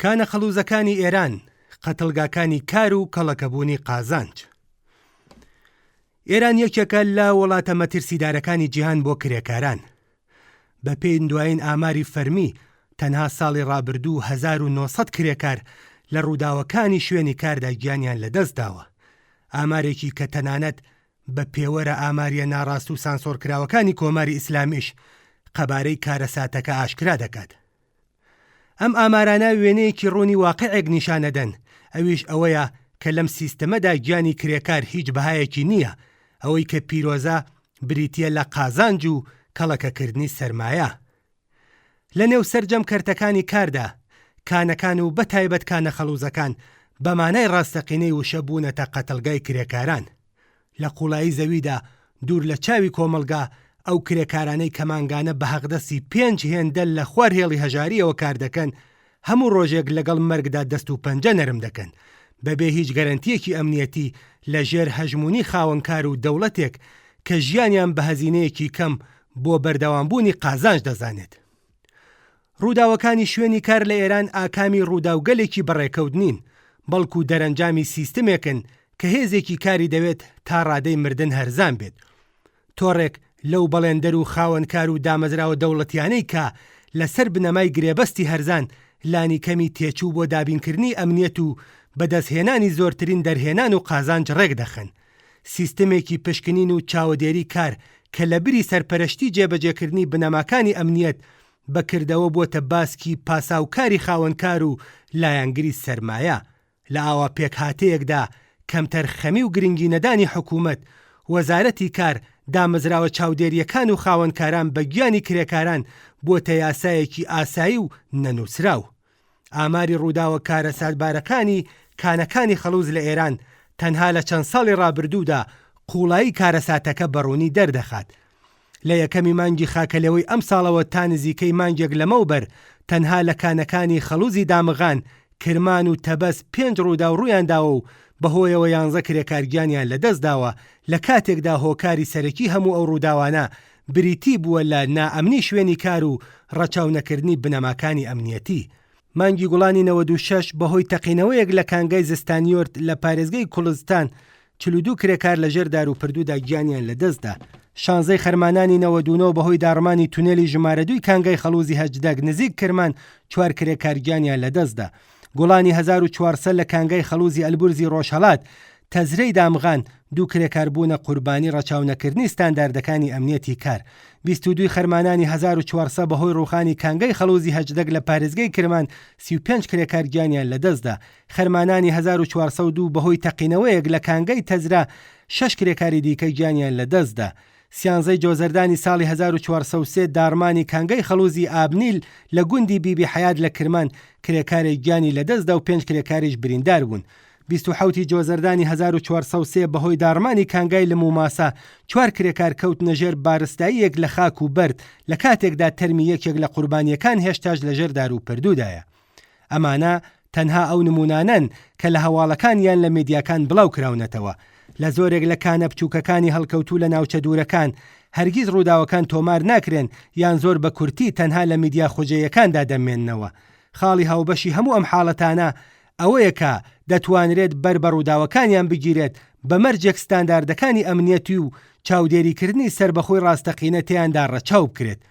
کانە خەڵوزەکانی ئێران، قەتڵگاکانی کار و کەڵەکەبوونی قازانج. ئێران یەکێکە لە وڵاتە مەترسیدارەکانی جیهان بۆ کرێکاران. بە پێی دوایین ئاماری فەرمی تەنها ساڵی ڕابردوو 1900 کرێکار لە ڕووداوەکانی شوێنی کاردا گیانیان لەدەست داوە. ئامارێکی کە تەنانەت بە پێوەرە ئاماریە ناڕاست و سانسۆرکراوەکانی کۆماری ئیسلامیش قەبارەی کارەساتەکە ئاشکرا دەکات. ئەم ئامارانە وێنەیەکی ڕوونی واقعێک نیشانەدەن، ئەویش ئەوەیە کە لەم سیستەمەدا گیانی کرێکار هیچ بەهایەکی نییە، ئەوەی کە پیرۆزە بریتیە لە قازانج و کەڵەکەکردنی سەرمایە. لە نێو سەرجەم کەرتەکانی کاردا کانەکان و بەتایبەت کانە خەڵوزەکان بە مانای ڕاستەقینەی وشە بوونەتە قەتڵگای کرێکاران. لە قوڵایی زەویدا دوور لە چاوی کۆمەلگا ئەو کرێکارانەی کەمانگانە بە حەقدەستی 5 هێندە لە خوارهێڵی هەژاریەوە کار دەکەن، هەموو ڕۆژێک لەگەڵ مەرگدا دەست و پەنجە نەرم دەکەن بەبێ هیچ گەرەنتیەکی ئەمنیەتی لە ژێر هەژمونی خاوەنکار و دەوڵەتێک کە ژیانیان بە هەزینەیەکی کەم بۆ بەردەوامبوونی قازانج دەزانێت. ڕووداوەکانی شوێنی کار لە ئێران ئاکامی ڕووداوگەلێکی بەڕێکەوت نین، بەڵکو دەرەنجامی سیستمێکن کە هێزێکی کاری دەوێت تا ڕادەی مردن هەرزان بێت. تۆڕێک لەو بەڵێندەر و خاوەنکار و دامەزراوە دەوڵەتیانەی کە لەسەر بنەمای گرێبەستی هەرزان لانی کەمی تێچوو بۆ دابینکردنی ئەمنیەت و بەدەستهێنانی زۆرترین دەرهێنان و قازانج ڕێک دەخەن. سیستمێکی پشکنین و چاودێری کار کە لە بری سەرپەرشتی جێبەجێکردنی بنەماکانی ئەمنیەت بەکردەوە بۆتە باسکی پاساوکاری خاوەنکار و لایەنگری سەرمایە. لە ئاوا پێکهاتەیەکدا کەمتەر خەمی و گرنگی نەدانی حکوومەت، وەزارەتی کار، دامەزراوە چاودێریەکان و خاوەنکاران بە گیانی کرێکاران بۆتە یاسایەکی ئاسایی و نەنووسراو. ئاماری ڕووداوە کارە سادبارەکانی کانەکانی خەڵوز لە ئێران تەنها لە چەند ساڵی ڕابردوودا قوڵایی کارەساتەکە بەڕوونی دەردەخات. لە یەکەمی مانگی خاکەلەوەی ئەم ساڵەوە تا نزیکەی مانگێک لەمەوبەر تەنها لە کانەکانی خەڵوزی دامغان، کرمان و تەبەس 5 ڕوودا و ڕوویانداوە و بەهۆیەوە 11 کرێکارگیانیان لەدەست داوە لە کاتێکدا هۆکاری سەرەکی هەموو ئەو ڕووداوانە بریتی بووە لە نائەمنی شوێنی کار و ڕەچاونەکردنی بنەماکانی ئەمنیەتی. مانگی گوڵانی 96 بەهۆی تەقینەوەیەک لە کانگای زستانیۆرد لە پارێزگای کوڵستان 42 کرێکار لە ژێر دار و پردوودا گیانیان لەدەستدا. 16 خەرمانانی 99 بەهۆی داڕمانی تونێلی ژمارە 2 کانگای خەڵوزی هەجدەگ نزیک کرمان 4 کرێکارگیانیان لەدەستدا. گوڵانی 1400 لە کانگای خەڵوزی ئەلبورزی ڕۆژهەڵات تەزرەی دامغان 2 کرێکار بوونە قوربانی ڕەچاونەکردنی ستانداردەکانی ئەمنیەتی کار. 22 خەرمانانی 1400 بەهۆی ڕوخانی کانگای خەڵوزی هەجدەگ لە پارێزگای کرمان 35 کرێکارگیانیان لەدەستدا. خەرمانانی 1402 بەهۆی تەقینەوەیەک لە کانگای تەزرا 6 کرێکاری دیکە گیانیان لەدەستدا. 13 جۆزەردانی ساڵی 1403 داڕمانی کانگای خەڵوزی ئابنیل لە گوندی بیبی حەیات لە کرمان کرێکارێک گیانی لەدەستدا و 5 کرێکاریش بریندار بوون. 27 جۆزەردانی 1403 بەهۆی داڕمانی کانگای لەموماسا 4 کرێکار کەوت نەژێر بارستاییەک لە خاک و بەرد لە کاتێکدا تەرمی یەکێک لە قوربانیەکان هێشتاش لە ژێر دار و پردوودایە. ئەمانە تەنها ئەو نمونانن کە لە هەواڵەکان یان لە میدیاکان بڵاو کراونەتەوە. لە زۆرێک لە کانە بچووکەکانی هەڵکەوتوو لە ناوچە دوورەکان هەرگیز ڕووداوەکان تۆمار ناکرێن یان زۆر بە کورتی تەنها لە میدیا خۆجێیەکاندا دەمێننەوە. خاڵی هاوبەشی هەموو ئەم حاڵەتانە ئەوەیە کە دەتوانرێت بەر بە ڕووداوەکانیان بگیرێت بە مەرجێک ستانداردەکانی ئەمنیەتی و چاودێریکردنی سەربەخۆی ڕاستەقینە تیاندا ڕەچاو بکرێت.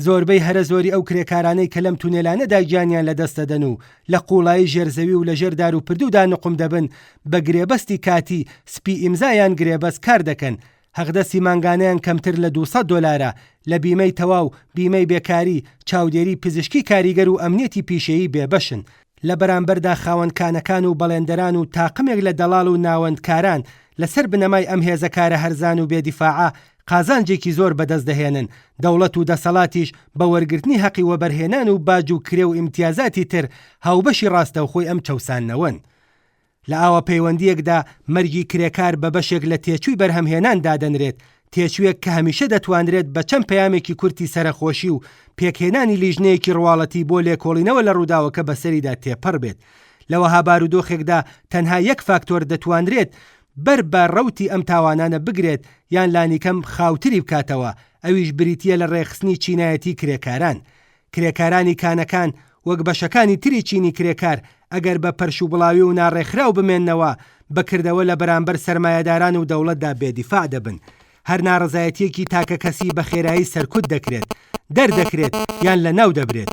زۆربەی هەرە زۆری ئەو کرێکارانەی کە لەم تونێلانەدا گیانیان لەدەستەدەن و لە قوڵایی ژێرزەوی و لە ژێر دار و پردوودا نقم دەبن بە گرێبەستی کاتی سپی ئیمزایان گرێبەست کار دەکەن. هەغدەستی مانگانەیان کەمتر لە 200 دۆلارە لە بیمەی تەواو، بیمەی بێکاری، چاودێری پزیشکی کاریگەر و ئەمنیەتی پیشەیی بێبەشن. لە بەرامبەردا خاوەنکانەکان و بەڵێندەران و تاقمێک لە دەڵاڵ و ناوەندکاران لەسەر بنەمای ئەم هێزەکارە هەرزان و بێدیفاعە قازانجێکی زۆر بەدەست دەهێنن. دەوڵەت و دەسەڵاتیش بە وەرگرتنی حەقی وەبەرهێنان و باج و کرێ و ئیمتیازاتی تر هاوبەشی ڕاستەوخۆی ئەم چەوساننەوەن. لە ئاوا پەیوەندیەکدا مەرگی کرێکار بە بەشێک لە تێچووی بەرهەمهێنان دادەنرێت، تێچوویەک کە هەمیشە دەتوانرێت بە چەند پەیامێکی کورتی سەرخۆشی و پێکهێنانی لیژنەیەکی ڕواڵەتی بۆ لێکۆڵینەوە لە ڕووداوەکە بەسەریدا تێپەڕ بێت. لەوەها بارودۆخێکدا تەنها یەک فاکتۆر دەتوانرێت بەر بە ڕەوتی ئەم تاوانانە بگرێت یان لانیکەم خاوتری بکاتەوە، ئەویش بریتیە لە ڕێخستنی چینایەتی کرێکاران. کرێکارانی کانەکان وەک بەشەکانی تری چینی کرێکار ئەگەر بە پەرشوبڵاوی و ناڕێکخراو بمێننەوە بەکردەوە لە بەرامبەر سەرمایەداران و دەوڵەتدا بێدیفاع دەبن. هەر ناڕزایەتیەکی تاکە کەسی بە خێرایی سەرکوت دەکرێت، دەردەکرێت یان لە ناو دەبرێت.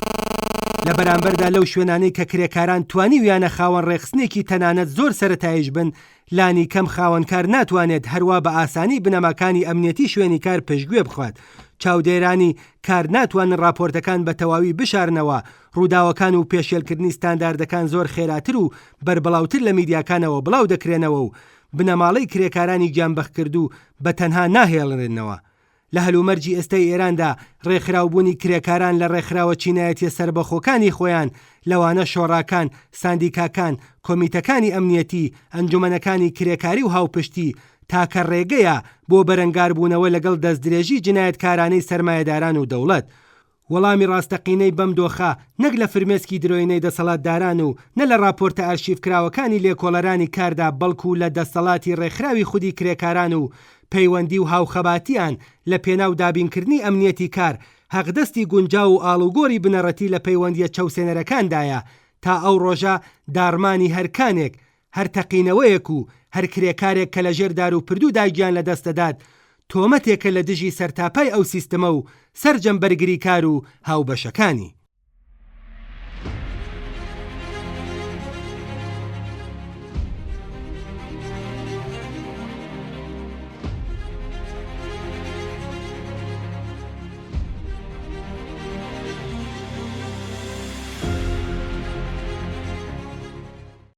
لە بەرامبەردا لەو شوێنانەی کە کرێکاران توانی ویانە خاوەن ڕێخستنێکی تەنانەت زۆر سەرەتایش بن، لانی کەم خاوەنکار ناتوانێت هەروە بە ئاسانی بنەماکانی ئەمنیەتی شوێنی کار پشتگوێ بخوات. چاودێرانی کار ناتوانن راپۆرتەکان بە تەواوی بشارنەوە، ڕووداوەکان و پێشێلکردنی ستانداردەکان زۆر خێراتر و بربڵاوتر لە میدیاکانەوە بڵاو دەکرێنەوە و بنەماڵەی کرێکارانی گیانبەخکردو بە تەنها ناهێڵنێنەوە. لە هەلومەرجی ئێستای ئێراندا ڕێکخراوبوونی کرێکاران لە ڕێکخراوە چینایەتیە سربەخۆکانی خۆیان، لەوانە شۆڕاکان، ساندیکاکان، کۆمیتەکانی ئەمنیەتی، ئەنجومەنەکانی کرێکاری و هاوپشتی تاکە ڕێگەیە بۆ بەرەنگاربوونەوە لەگەڵ دەستدرێژی جنایەتکارانەی سەرمایەداران و دەوڵەت. وەڵامی ڕاستەقینەی بەم دۆخە نەک لە فرمێسکی درۆینەی دەسەڵاتداران و نە لە راپۆرتە ئارشیڤکراوەکانی لێکۆڵەرانی کاردا، بەڵکو لە دەسەڵاتی ڕێکخراوی خودی کرێکاران و پەیوەندی و هاوخەباتیان لە پێناو دابینکردنی ئەمنیەتی کار، هەقدەستی گونجاو و ئاڵوگۆری بنەڕەتی لە پەیوەندیە چەوسێنەرەکاندایە تا ئەو ڕۆژە دارمانی هەرکانێک، هەر تەقینەوەیەک و هەر کرێکارێک کە لە ژێر دار و پردوودا گیان لە دەستەدات تۆمەتێکە لە دژی سەرتاپای ئەو سیستەمە و سەرجەم بەرگری کار و هاوبەشەکانی.